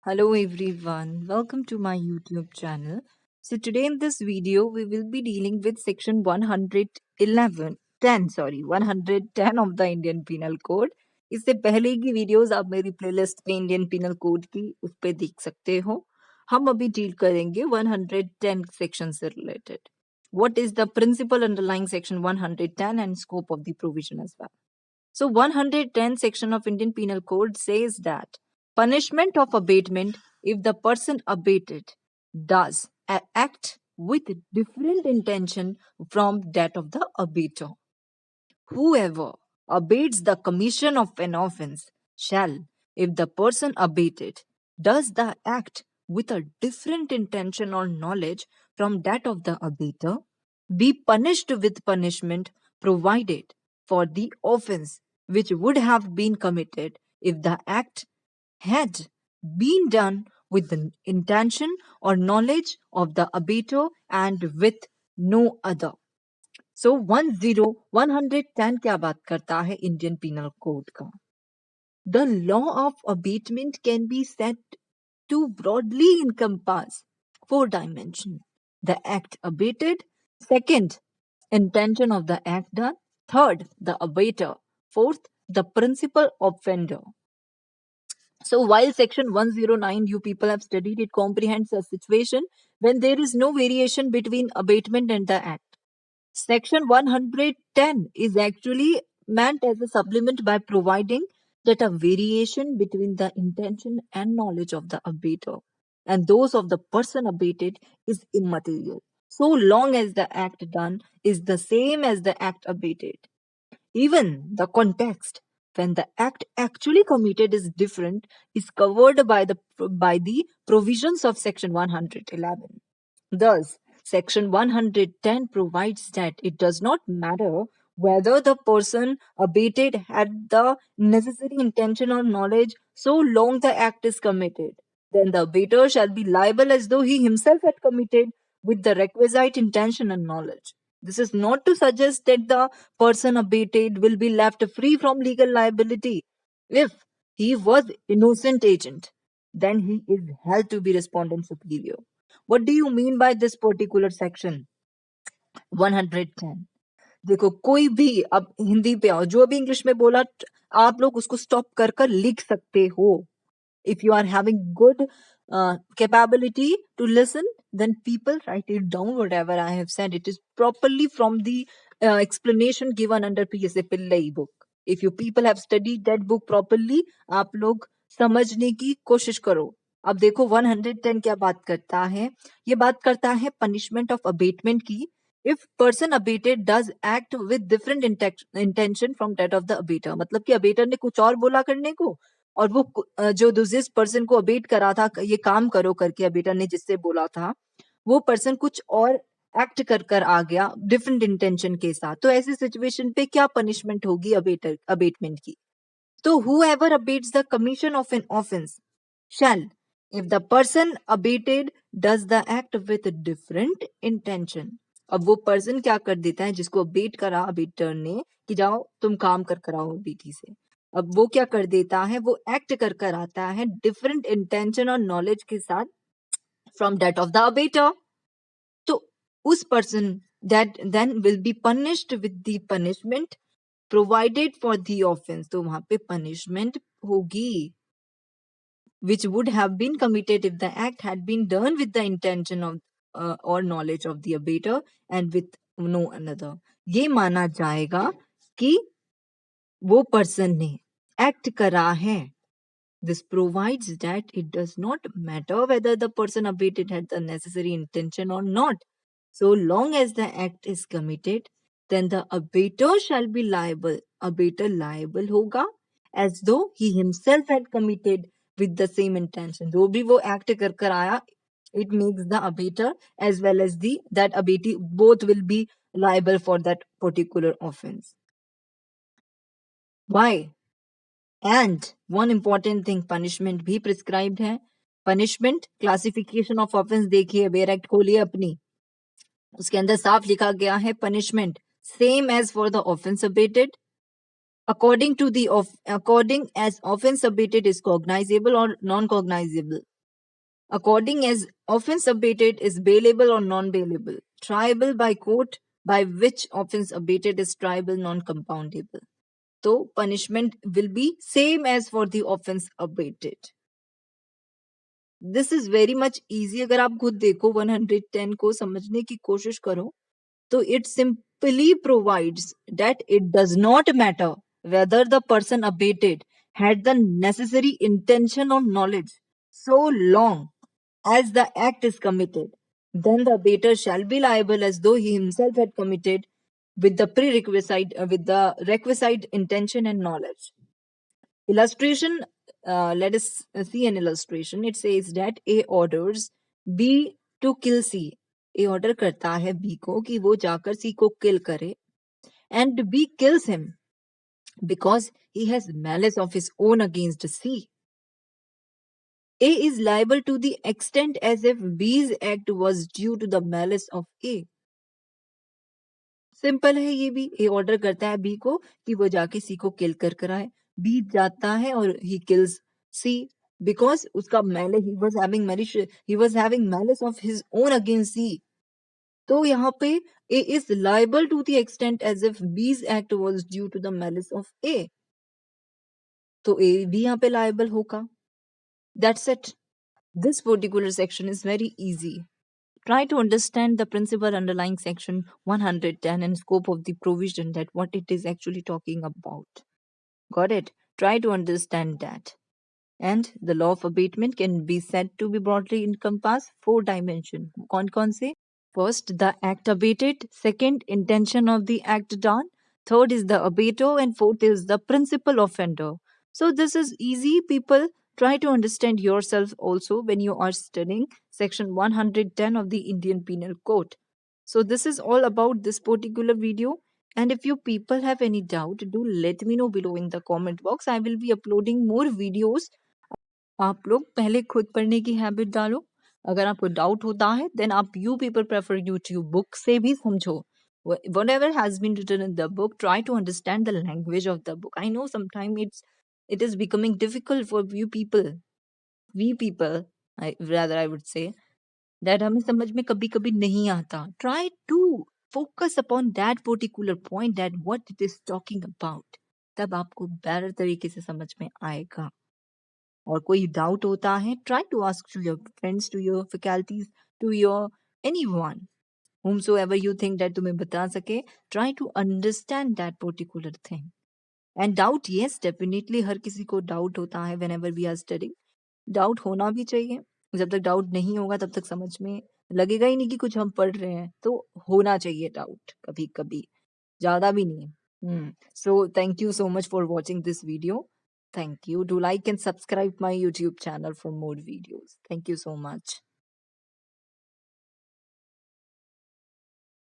Hello everyone, welcome to my YouTube channel. So today in this video we will be dealing with section 110 of the Indian Penal Code. इससे पहले की videos आप मेरी playlist में Indian penal code की उस पे देख सकते हो. हम अभी डील करेंगे 110 सेक्शन से related. What is the principle underlying section 110 and scope of the provision as well? So 110 section of Indian Penal Code says that punishment of abatement if the person abated does act with different intention from that of the abater. Whoever abates the commission of an offense shall, if the person abated does the act with a different intention or knowledge from that of the abater, be punished with punishment provided for the offense which would have been committed if the act had been done with the intention or knowledge of the abater and with no other. So 110 क्या बात करता है Indian penal code का? The law of abatement can be said to broadly encompass 4 dimensions. The act abated, second, intention of the act done, third, the abater, fourth, the principal offender. So while section 109 you people have studied, it comprehends a situation when there is no variation between abatement and the act. Section 110 is actually meant as a supplement by providing that a variation between the intention and knowledge of the abater and those of the person abated is immaterial, so long as the act done is the same as the act abated. Even the context when the act actually committed is different is covered by the provisions of section 111. Thus, section 110 provides that it does not matter whether the person abated had the necessary intention or knowledge, so long the act is committed. Then the abater shall be liable as though he himself had committed with the requisite intention and knowledge. This is not to suggest that the person abated will be left free from legal liability. If he was innocent agent, then he is held to be respondent superior. What do you mean by this particular section 110? देखो कोई भी अब हिंदी पे आओ, जो भी English में बोला आप लोग उसको स्टॉप कर कर लिख सकते हो. If you are having good capability to listen, then people write it down. Whatever I have said, it is properly from the explanation given under PSA Pillai book. If you people have studied that book properly, आप लोग समझने की कोशिश करो. अब देखो 110 क्या बात करता है? ये बात करता है punishment of abatement की. If person abated does act with different intention from that of the abater, मतलब कि abater ने कुछ और बोला करने को और वो जो जिस पर्सन को अबेट करा था ये काम करो करके अबेटर ने जिससे बोला था वो पर्सन कुछ और एक्ट कर कर आ गया डिफरेंट इंटेंशन के साथ, तो ऐसी सिचुएशन पे क्या पनिशमेंट होगी अबेटमेंट की? तो whoever abates the commission of an offense shall, if the person abated does the act with different intention. अब वो पर्सन क्या कर देता है जिसको अबेट करा अबेटर ने कि जाओ तुम काम कर कराओ बेटी से, अब वो क्या कर देता है, वो एक्ट कर कर आता है डिफरेंट इंटेंशन और नॉलेज के साथ from that of the abettor, तो उस person that then will be punished with the punishment provided for the offence. तो वहां पे पनिशमेंट होगी which would have been committed if the act had been done with the intention of or knowledge of the abater and with no another. ये माना जाएगा कि वो person ने एक्ट करा है. This provides that it does not matter whether the person abated had the necessary intention or not. So long as the act is committed, then the abater shall be liable. Abater liable होगा as though he himself had committed with the same intention. जो भी वो act कर कर आया, it makes the abater as well as that abatee both will be liable for that particular offense. Why? And one important thing, punishment भी prescribed है. Punishment classification of offense देखिए, bare act खोलिए अपनी, उसके अंदर साफ लिखा गया है punishment same as for the offense abated according as offense abated is cognizable or non cognizable. according as offense abated is bailable or non-bailable. Triable by court by which offense abated is triable non-compoundable. So punishment will be same as for the offense abated. This is very much easy. अगर आप खुद देखो 110 को समझने की कोशिश करो तो it simply provides that it does not matter whether the person abated had the necessary intention or knowledge so long as the act is committed, then the abater shall be liable as though he himself had committed with the requisite intention and knowledge. Illustration. Let us see an illustration. It says that A orders B to kill C. A order करता है B को कि वो जाकर C को kill करे, and B kills him because he has malice of his own against C. A is liable to the extent as if B's act was due to the malice of A. Simple है ये भी. A order करता है B को कि वो जाके C को किल कर कराए. B जाता है और he kills C because उसका malice, he was having malice of his own against C. तो यहाँ पे A is liable to the extent as if B's act was due to the malice of A. तो A भी यहाँ पे liable होगा. That's it. This particular section is very easy. Try to understand the principle underlying section 110 and scope of the provision, that what it is actually talking about. Got it? Try to understand that. And the law of abatement can be said to be broadly encompass 4 dimensions. कौन से? First, the act abated. Second, intention of the act done. Third is the abater, and fourth is the principal offender. So this is easy, people. Try to understand yourself also when you are studying section 110 of the Indian Penal Code. So this is all about this particular video. And if you people have any doubt, do let me know below in the comment box. I will be uploading more videos. आप लोग पहले खुद पढ़ने की habit डालो. अगर आपको doubt होता है देन आप you people prefer YouTube book से भी समझो. Whatever has been written in the book, try to understand the language of the book. I know sometimes it is becoming difficult for we people, I would say that हमें समझ में कभी कभी नहीं आता. Try to focus upon that particular point, that what it is talking about. तब आपको better तरीके से समझ में आएगा. और कोई डाउट होता है, try to ask to your friends, to your faculties, to your anyone whomsoever you think that तुम्हें बता सके. Try to understand that particular thing. And doubt, yes, definitely हर किसी को डाउट होता है whenever we are studying. Doubt होना भी चाहिए. जब तक डाउट नहीं होगा तब तक समझ में लगेगा ही नहीं कि कुछ हम पढ़ रहे हैं. तो होना चाहिए डाउट कभी कभी, ज्यादा भी नहीं. So thank you so much for watching this video. Thank you. Do like and subscribe my YouTube channel for more videos. Thank you so much.